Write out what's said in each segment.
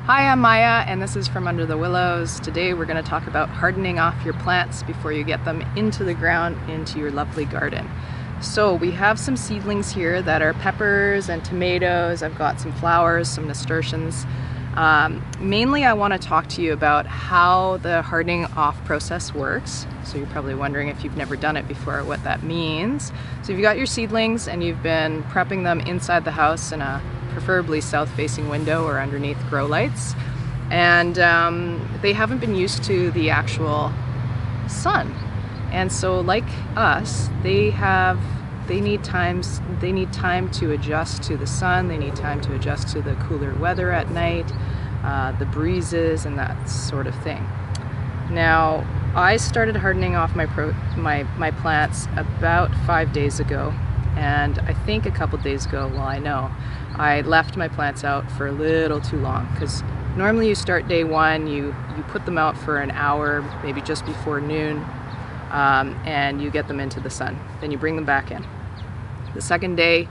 Hi, I'm Maya and this is From Under the Willows. Today we're going to talk about hardening off your plants before you get them into the ground, into your lovely garden. So we have some seedlings here that are peppers and tomatoes. I've got some flowers, some nasturtiums. Mainly I want to talk to you about how the hardening off process works. So you're probably wondering, if you've never done it before, what that means. So you've got your seedlings and you've been prepping them inside the house in a preferably south-facing window or underneath grow lights, and they haven't been used to the actual sun, and so like us, they need time to adjust to the sun. They need time to adjust to the cooler weather at night, the breezes and that sort of thing. Now, I started hardening off my plants about 5 days ago, and I think a couple days ago, I left my plants out for a little too long, because normally you start day one, you put them out for an hour, maybe just before noon, and you get them into the sun. Then you bring them back in. The second day,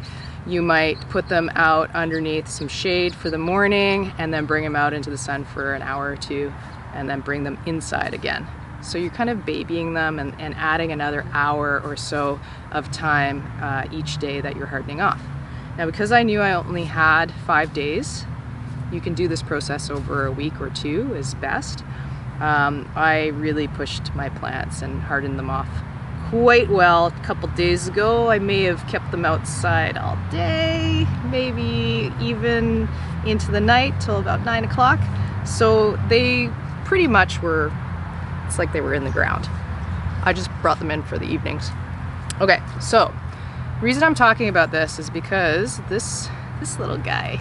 you might put them out underneath some shade for the morning, and then bring them out into the sun for an hour or two, and then bring them inside again. So you're kind of babying them and adding another hour or so of time each day that you're hardening off. Now, because I knew I only had 5 days, you can do this process over a week or two is best. I really pushed my plants and hardened them off quite well. A couple days ago, I may have kept them outside all day, maybe even into the night till about 9 o'clock. So they pretty much were, it's like they were in the ground. I just brought them in for the evenings. Okay, so the reason I'm talking about this is because this little guy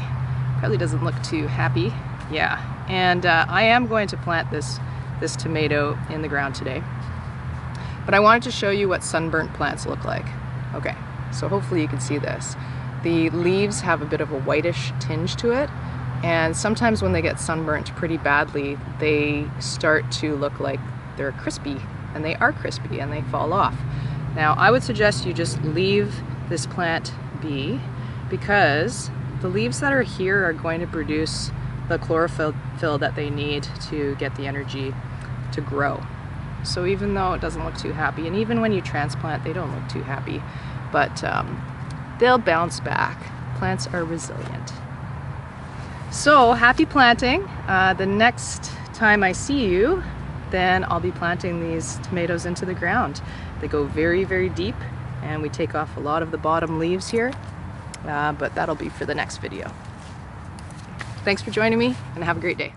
probably doesn't look too happy. Yeah, and I am going to plant this tomato in the ground today. But I wanted to show you what sunburnt plants look like. Okay, so hopefully you can see this. The leaves have a bit of a whitish tinge to it, and sometimes when they get sunburnt pretty badly, they start to look like they're crispy, and they are crispy, and they fall off. Now, I would suggest you just leave this plant be, because the leaves that are here are going to produce the chlorophyll that they need to get the energy to grow. So even though it doesn't look too happy, and even when you transplant, they don't look too happy, but they'll bounce back. Plants are resilient. So happy planting. The next time I see you, then I'll be planting these tomatoes into the ground. They go very, very deep, and we take off a lot of the bottom leaves here, but that'll be for the next video. Thanks for joining me, and have a great day.